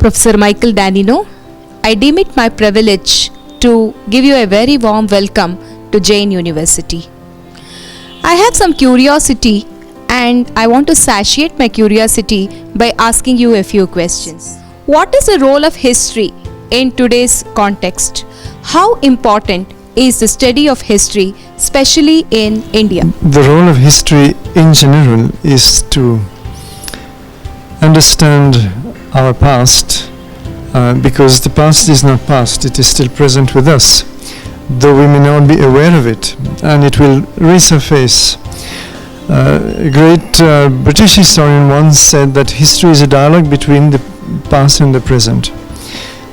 Professor Michel Danino. I deem it my privilege to give you a very warm welcome to Jain University. I have some curiosity and I want to satiate my curiosity by asking you a few questions. What is the role of history in today's context? How important is the study of history, especially in India? The role of history in general is to understand our past, because the past is not past, it is still present with us, though we may not be aware of it, and it will resurface. A great British historian once said that history is a dialogue between the past and the present.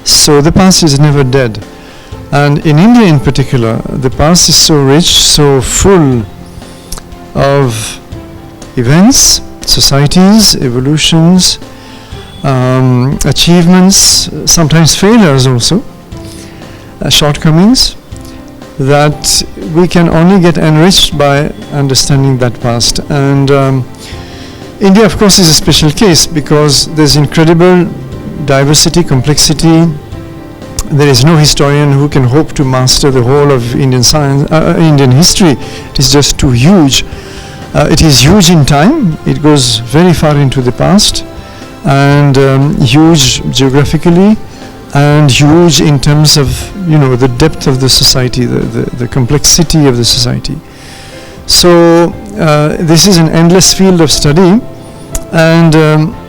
So the past is never dead. And in India in particular, the past is so rich, so full of events, societies, evolutions, achievements, sometimes failures also, shortcomings, that we can only get enriched by understanding that past. And India, of course, is a special case because there's incredible diversity, complexity. There is no historian who can hope to master the whole of Indian science, Indian history. It is just too huge. It is huge in time. It goes very far into the past, and huge geographically, and huge in terms of the depth of the society, the complexity of the society. So this is an endless field of study, and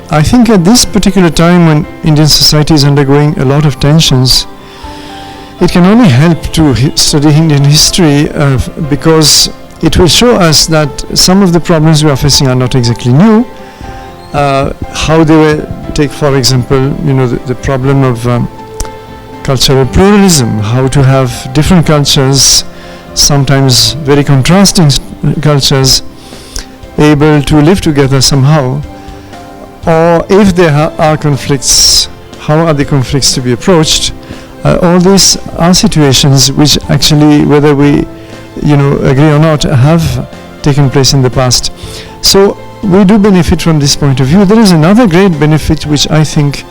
I think at this particular time when Indian society is undergoing a lot of tensions, it can only help to study Indian history because it will show us that some of the problems we are facing are not exactly new. How they were, take for example, the problem of cultural pluralism, how to have different cultures, sometimes very contrasting cultures, able to live together somehow. Or if there are conflicts, how are the conflicts to be approached? All these are situations which actually, whether we agree or not, have taken place in the past. So we do benefit from this point of view. There is another great benefit which I think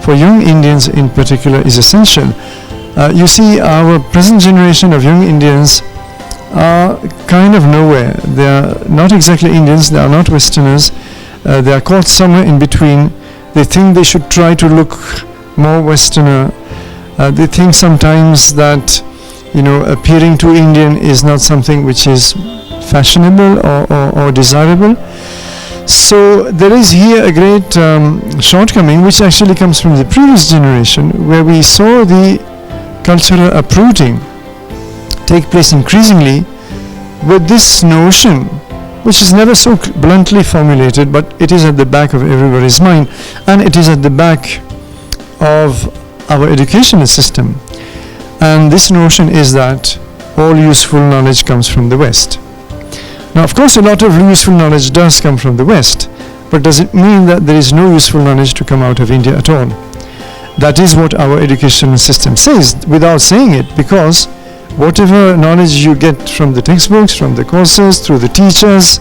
for young Indians in particular is essential. You see, our present generation of young Indians are kind of nowhere. They are not exactly Indians, they are not Westerners. They are caught somewhere in between. They think they should try to look more Westerner. They think sometimes that appearing to Indian is not something which is fashionable or desirable. So there is here a great shortcoming which actually comes from the previous generation, where we saw the cultural uprooting take place increasingly with this notion, which is never so bluntly formulated, but it is at the back of everybody's mind, and it is at the back of our educational system. And this notion is that all useful knowledge comes from the West. Now, of course, a lot of useful knowledge does come from the West, but does it mean that there is no useful knowledge to come out of India at all? That is what our educational system says, without saying it, because whatever knowledge you get from the textbooks, from the courses, through the teachers,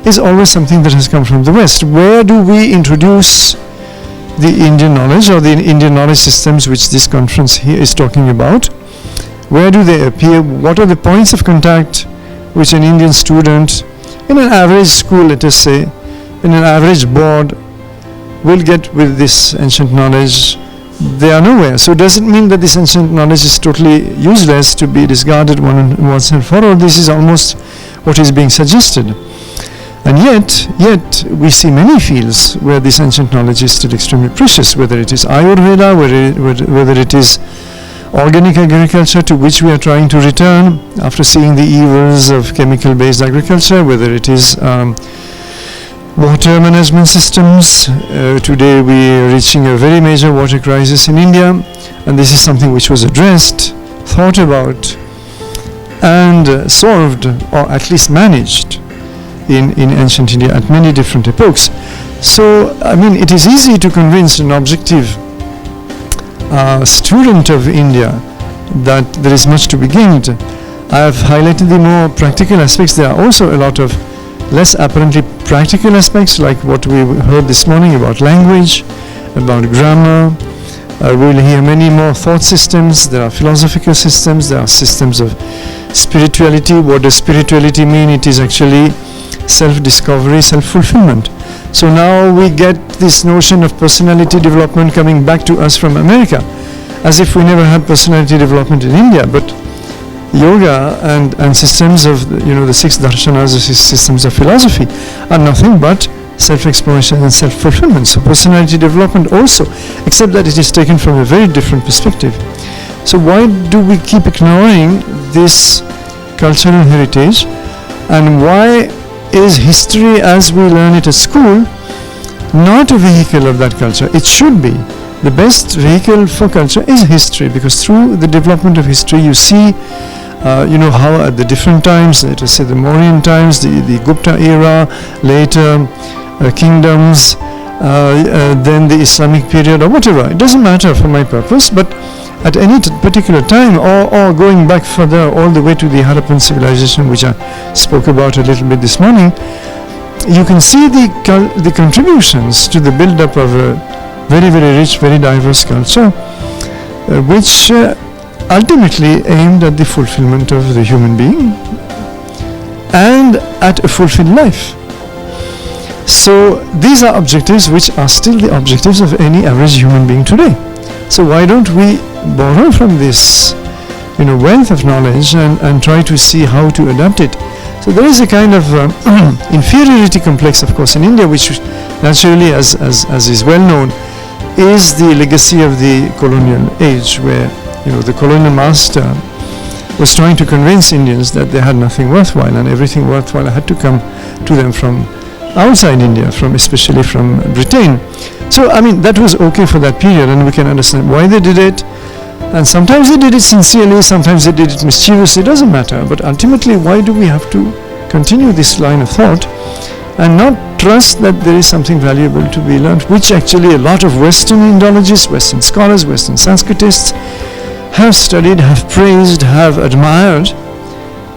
is always something that has come from the West. Where do we introduce the Indian knowledge or the Indian knowledge systems which this conference here is talking about? Where do they appear? What are the points of contact which an Indian student in an average school, let us say, in an average board, will get with this ancient knowledge? They are nowhere. So does it mean that this ancient knowledge is totally useless, to be discarded once and for all? This is almost what is being suggested. And yet we see many fields where this ancient knowledge is still extremely precious, whether it is Ayurveda, whether it is organic agriculture, to which we are trying to return after seeing the evils of chemical-based agriculture, whether it is water management systems. Today we are reaching a very major water crisis in India, and this is something which was addressed, thought about, and solved, or at least managed, in ancient India at many different epochs. So, I mean, it is easy to convince an objective student of India that there is much to be gained. I have highlighted the more practical aspects. There are also a lot of less apparently practical aspects, like what we heard this morning about language, about grammar, We'll hear many more thought systems. There are philosophical systems. There are systems of spirituality. What does spirituality mean? It is actually self-discovery, self-fulfillment. So now we get this notion of personality development coming back to us from America, as if we never had personality development in India. But yoga and systems of the six darshanas, the six systems of philosophy, are nothing but self-exploration and self-fulfillment. So personality development also, except that it is taken from a very different perspective. So why do we keep ignoring this cultural heritage, and why is history as we learn it at school not a vehicle of that culture? It should be. The best vehicle for culture is history, because through the development of history you see how at the different times, let us say the Mauryan times, the Gupta era, later kingdoms, then the Islamic period, or whatever. It doesn't matter for my purpose, but at any particular time, or going back further all the way to the Harappan civilization, which I spoke about a little bit this morning, you can see the contributions to the build-up of a very, very rich, very diverse culture, which ultimately aimed at the fulfillment of the human being and at a fulfilled life. So these are objectives which are still the objectives of any average human being today. So why don't we borrow from this wealth of knowledge and try to see how to adapt it? So there is a kind of inferiority complex, of course, in India, which naturally, as is well known, is the legacy of the colonial age, where the colonial master was trying to convince Indians that they had nothing worthwhile, and everything worthwhile had to come to them from outside India, especially from Britain. So that was okay for that period, and we can understand why they did it. And sometimes they did it sincerely, sometimes they did it mischievously, it doesn't matter. But ultimately, why do we have to continue this line of thought and not trust that there is something valuable to be learned, which actually a lot of Western Indologists, Western scholars, Western Sanskritists have studied, have praised, have admired?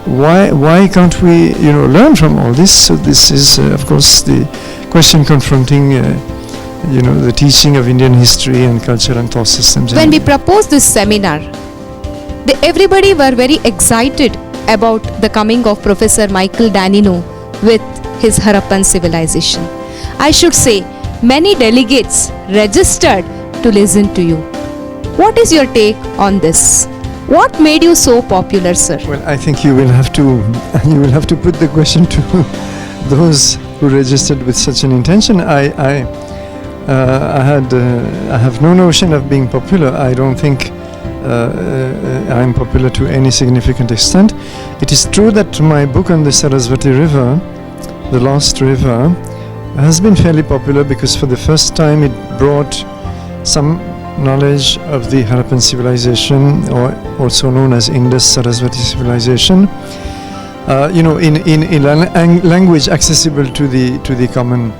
Why can't we learn from all this? So this is of course the question confronting the teaching of Indian history and culture and thought systems. When we proposed this seminar, everybody were very excited about the coming of Professor Michel Danino with his Harappan civilization. I should say, many delegates registered to listen to you. What is your take on this? What made you so popular, sir? Well, I think you will have to put the question to those who registered with such an intention. I have no notion of being popular. I don't think I am popular to any significant extent. It is true that my book on the Saraswati River, The Lost River, has been fairly popular because for the first time it brought some knowledge of the Harappan civilization, or also known as Indus Saraswati civilization, in language accessible to the common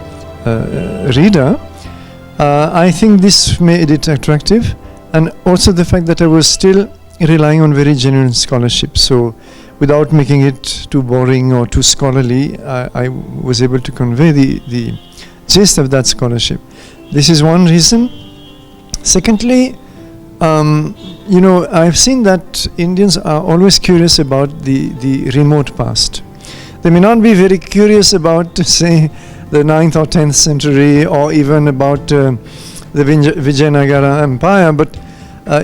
reader. I think this made it attractive, and also the fact that I was still relying on very genuine scholarship. So without making it too boring or too scholarly, I was able to convey the gist of that scholarship. This is one reason. Secondly, I've seen that Indians are always curious about the remote past. They may not be very curious about, say, the 9th or 10th century, or even about the Vijayanagara Empire, but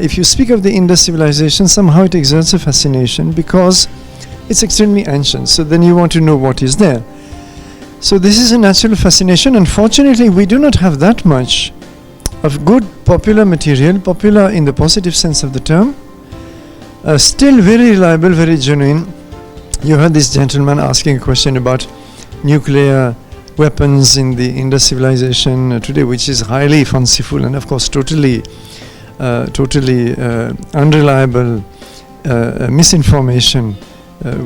if you speak of the Indus civilization, somehow it exerts a fascination because it's extremely ancient. So then you want to know what is there. So this is a natural fascination. Unfortunately, we do not have that much of good popular material, popular in the positive sense of the term, still very reliable, very genuine. You heard this gentleman asking a question about nuclear weapons in the Indus civilization today, which is highly fanciful and of course totally unreliable misinformation,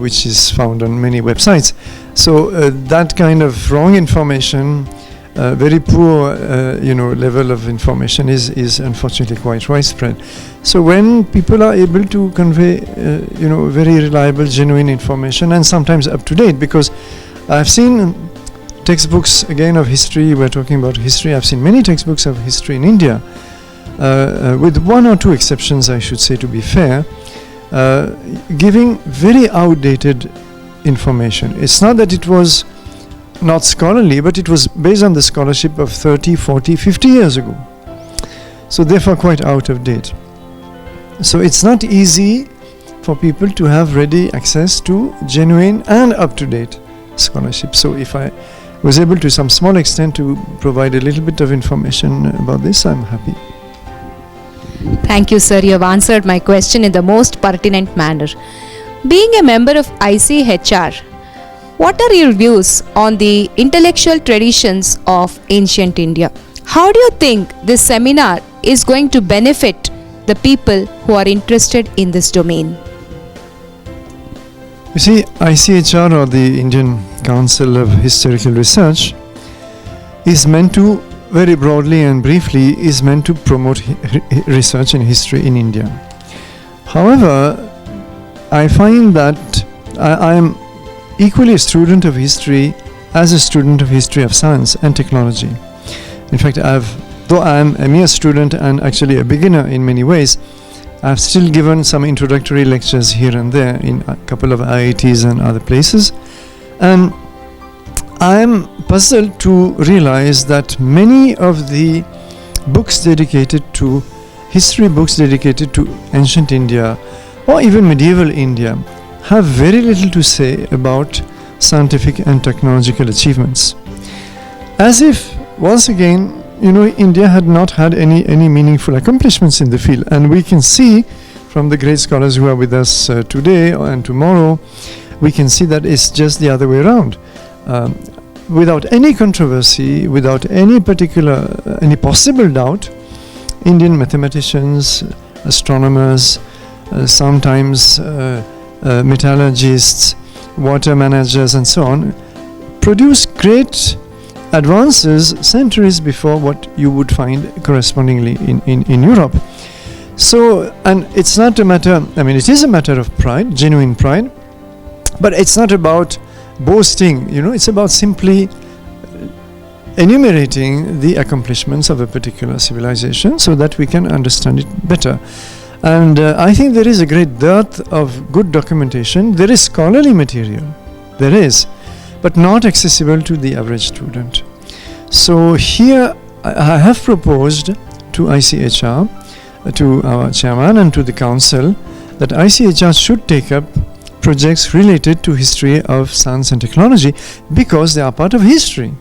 which is found on many websites. So that kind of wrong information, very poor level of information is unfortunately quite widespread. So when people are able to convey very reliable, genuine information, and sometimes up to date, because I've seen textbooks again of history, we're talking about history, I've seen many textbooks of history in India with one or two exceptions, I should say, to be fair, giving very outdated information. It's not that it was not scholarly, but it was based on the scholarship of 30, 40, 50 years ago. So therefore quite out of date. So it's not easy for people to have ready access to genuine and up-to-date scholarship. So if I was able to some small extent to provide a little bit of information about this, I'm happy. Thank you, sir. You have answered my question in the most pertinent manner. Being a member of ICHR, what are your views on the intellectual traditions of ancient India? How do you think this seminar is going to benefit the people who are interested in this domain? You see, ICHR, or the Indian Council of Historical Research, is meant to, very broadly and briefly, is meant to promote research in history in India. However, I find that I am equally a student of history as a student of history of science and technology. In fact, though I am a mere student and actually a beginner in many ways, I've still given some introductory lectures here and there in a couple of IITs and other places. And I'm puzzled to realize that many of the books dedicated to history, books dedicated to ancient India or even medieval India, have very little to say about scientific and technological achievements. As if, once again, India had not had any meaningful accomplishments in the field. And we can see from the great scholars who are with us today and tomorrow, we can see that it's just the other way around. Without any controversy, without any possible doubt, Indian mathematicians, astronomers, sometimes metallurgists, water managers and so on, produce great advances centuries before what you would find correspondingly in Europe. So, and it's not a matter, it is a matter of pride, genuine pride, but it's not about boasting, it's about simply enumerating the accomplishments of a particular civilization so that we can understand it better. And I think there is a great dearth of good documentation. There is scholarly material, there is, but not accessible to the average student. So here I have proposed to ICHR, to our chairman and to the council, that ICHR should take up projects related to history of science and technology because they are part of history.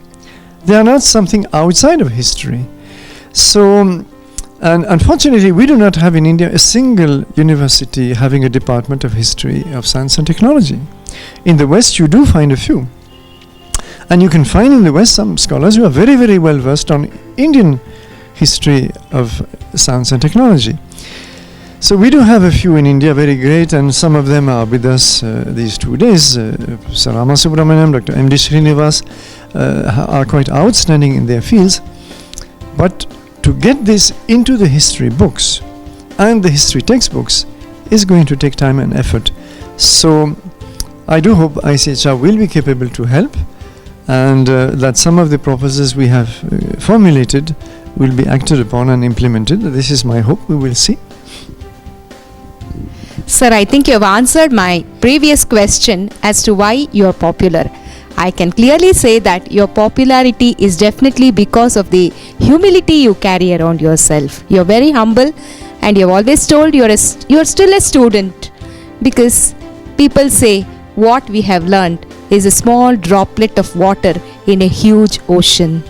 They are not something outside of history. So, and unfortunately, we do not have in India a single university having a department of history of science and technology. In the West, you do find a few. And you can find in the West some scholars who are very, very well versed on Indian history of science and technology. So we do have a few in India, very great, and some of them are with us these 2 days. Professor Rama Subramaniam, Dr. M.D. Srinivas are quite outstanding in their fields. But to get this into the history books and the history textbooks is going to take time and effort. So I do hope ICHR will be capable to help, and that some of the proposals we have formulated will be acted upon and implemented. This is my hope. We will see. Sir, I think you have answered my previous question as to why you are popular. I can clearly say that your popularity is definitely because of the humility you carry around yourself. You are very humble, and you have always told you are still a student, because people say what we have learned is a small droplet of water in a huge ocean,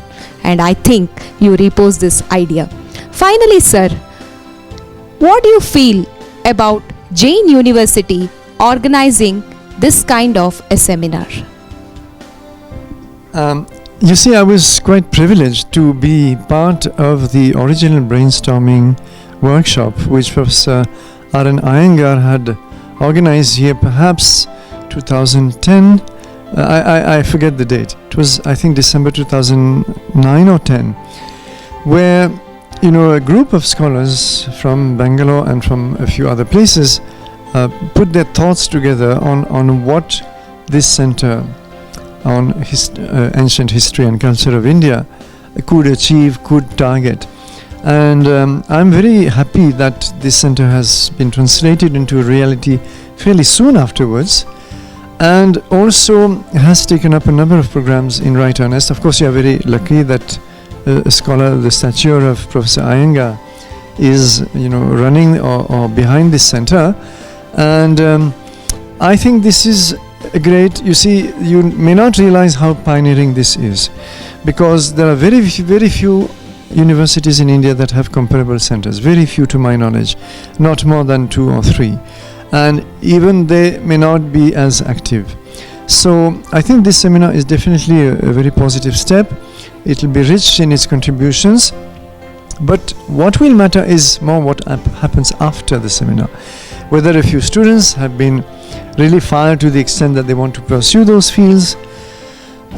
and I think you repose this idea. Finally, sir, what do you feel about Jain University organizing this kind of a seminar? You see, I was quite privileged to be part of the original brainstorming workshop which Professor R.N. Iyengar had organized here, perhaps 2010. I forget the date. It was, I think, December 2009 or 10, where a group of scholars from Bangalore and from a few other places put their thoughts together on what this center on ancient history and culture of India could achieve, could target. And I'm very happy that this center has been translated into reality fairly soon afterwards, and also has taken up a number of programs in right earnest. Of course, you are very lucky that a scholar of the stature of Professor Iyengar is, running or behind this center. And I think this is a great, you see, you may not realize how pioneering this is, because there are very few universities in India that have comparable centers, very few to my knowledge, not more than 2 or 3, and even they may not be as active. So I think this seminar is definitely a very positive step. It will be rich in its contributions, but what will matter is more what happens after the seminar, whether a few students have been really fired to the extent that they want to pursue those fields,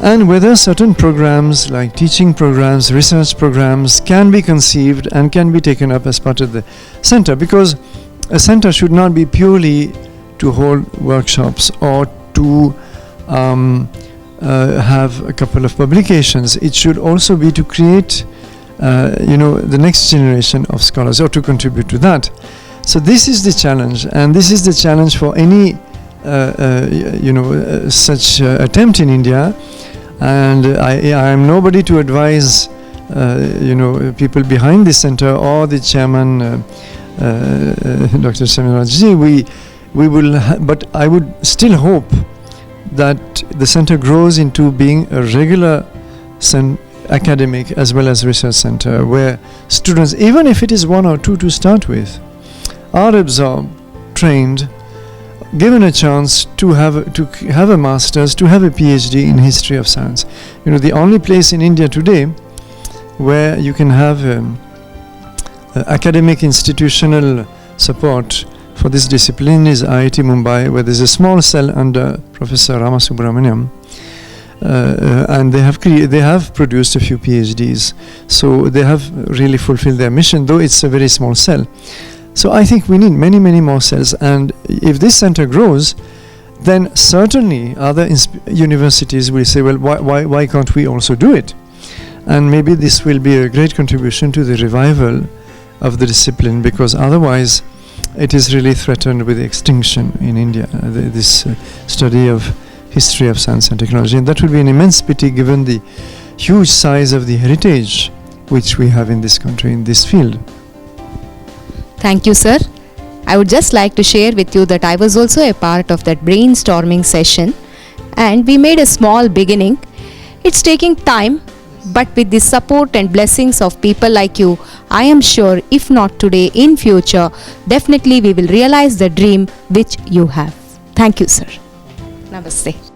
and whether certain programs like teaching programs, research programs can be conceived and can be taken up as part of the center, because a center should not be purely to hold workshops or to have a couple of publications. It should also be to create the next generation of scholars, or to contribute to that. So this is the challenge, and this is the challenge for any such attempt in India. And I am nobody to advise people behind this center or the chairman, Dr. Samirajji. We will, but I would still hope that the center grows into being a regular academic as well as research center, where students, even if it is 1 or 2 to start with, are absorbed, trained, given a chance to have a master's, to have a PhD in history of science. The only place in India today where you can have academic institutional support for this discipline is IIT Mumbai, where there's a small cell under Professor Ramasubramaniam, and they have produced a few PhDs. So they have really fulfilled their mission, though it's a very small cell. So I think we need many more cells, and if this center grows, then certainly other universities will say, well, why can't we also do it? And maybe this will be a great contribution to the revival of the discipline, because otherwise it is really threatened with extinction in India, this study of history of science and technology. And that would be an immense pity, given the huge size of the heritage which we have in this country in this field. Thank you, sir. I would just like to share with you that I was also a part of that brainstorming session, and we made a small beginning. It's taking time, but with the support and blessings of people like you, I am sure if not today, in future, definitely we will realize the dream which you have. Thank you, sir. Namaste.